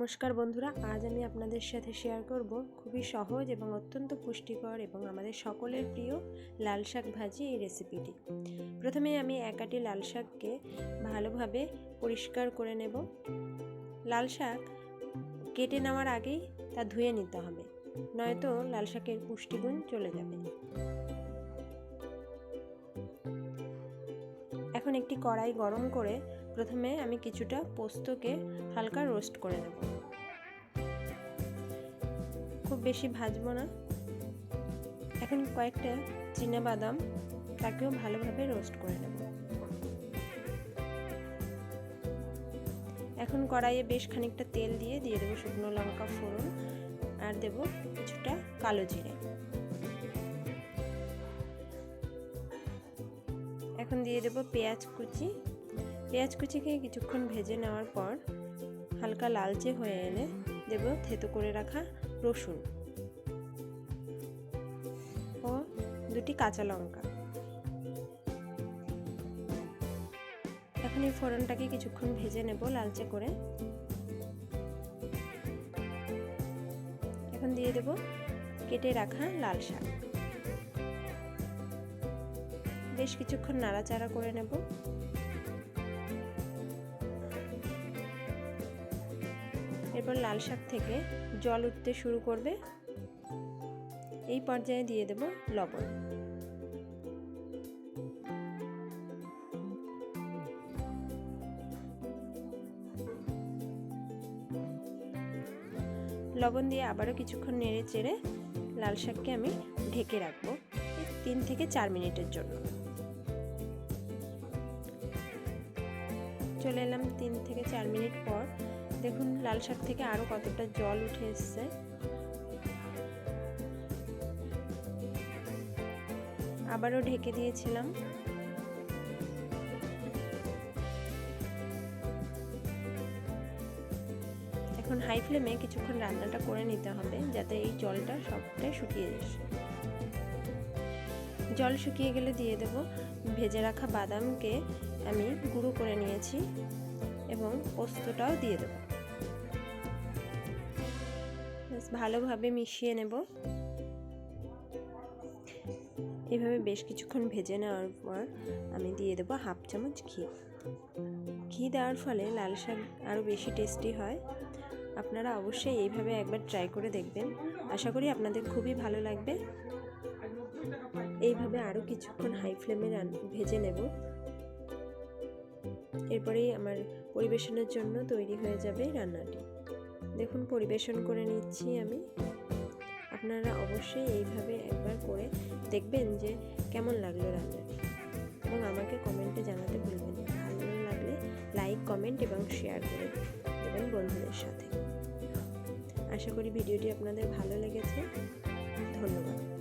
নমস্কার বন্ধুরা, আজ আমি আপনাদের সাথে শেয়ার করব খুবই সহজ এবং অত্যন্ত পুষ্টিকর এবং আমাদের সকলের প্রিয় লাল শাক ভাজি এই রেসিপিটি। প্রথমে আমি এক আটি লাল শাককে ভালোভাবে পরিষ্কার করে নেব। লাল শাক কেটে নেওয়ার আগেই তা ধুয়ে নিতে হবে, নয়তো লাল শাকের পুষ্টিগুণ চলে যাবে। এখন একটি কড়াই গরম করে প্রথমে আমি কিছুটা পোস্তকে হালকা রোস্ট করে নেব। খুব বেশি ভাজবো না। এখন কয়েকটা চীনাবাদাম, তাকেও ভালোভাবে রোস্ট করে নেব। এখন কড়াইয়ে বেশ খানিকটা তেল দিয়ে দেবো শুকনো লঙ্কা ফোড়ন, আর দেব কিছুটা কালো জিরে। এখন দিয়ে দেব পেঁয়াজ কুচি। পেঁয়াজ কুচিকে কিছুক্ষণ ভেজে নেওয়ার পর হালকা লালচে হয়ে এলে দেব থেতো করে রাখা রসুন ও দুটি কাঁচা লঙ্কা। এখন এই ফোড়নটাকে কিছুক্ষণ ভেজে নেব লালচে করে। এখন দিয়ে দেব কেটে রাখা লাল শাক। বেশ কিছুক্ষণ নাড়াচাড়া করে নেব। এরপর লাল শাক থেকে জল উঠতে শুরু করবে। এই পর্যায়ে দিয়ে দেব লবণ। লবণ দিয়ে আবারও কিছুক্ষণ নেড়ে চেড়ে লাল শাককে আমি ঢেকে রাখবো 3 থেকে 4 মিনিটের জন্য। চলে এলাম 3 থেকে 4 মিনিট পর। দেখুন লাল শাক থেকে আরো কতটা জল উঠে এসছে। আবারও ঢেকে দিয়েছিলাম। এখন হাই ফ্লেমে কিছুক্ষণ রান্নাটা করে নিতে হবে, যাতে এই জলটা সবটাই শুকিয়ে আসে। জল শুকিয়ে গেলে দিয়ে দেব ভেজে রাখা বাদামকে আমি গুঁড়ো করে নিয়েছি এবং পোস্তটাও দিয়ে দেব। ভালোভাবে মিশিয়ে নেব। এভাবে বেশ কিছুক্ষণ ভেজে নেওয়ার পর আমি দিয়ে দেব হাফ চামচ ঘি। ঘি দেওয়ার ফলে লাল শাক আরও বেশি টেস্টি হয়। আপনারা অবশ্যই এইভাবে একবার ট্রাই করে দেখবেন। আশা করি আপনাদের খুবই ভালো লাগবে। এইভাবে আরও কিছুক্ষণ হাই ফ্লেমে ভেজে নেব। এরপরেই আমার পরিবেশনের জন্য তৈরি হয়ে যাবে রান্নাটি। দেখুন পরিবেশন করে নিচ্ছি আমি। আপনারা অবশ্যই এইভাবে একবার করে দেখবেন যে কেমন লাগলো রান্নাটি, এবং আমাকে কমেন্টে জানাতে ভুলবেন না। ভালো লাগলে লাইক, কমেন্ট এবং শেয়ার করে দেবেন বন্ধুদের সাথে। আশা করি ভিডিওটি আপনাদের ভালো লেগেছে। ধন্যবাদ।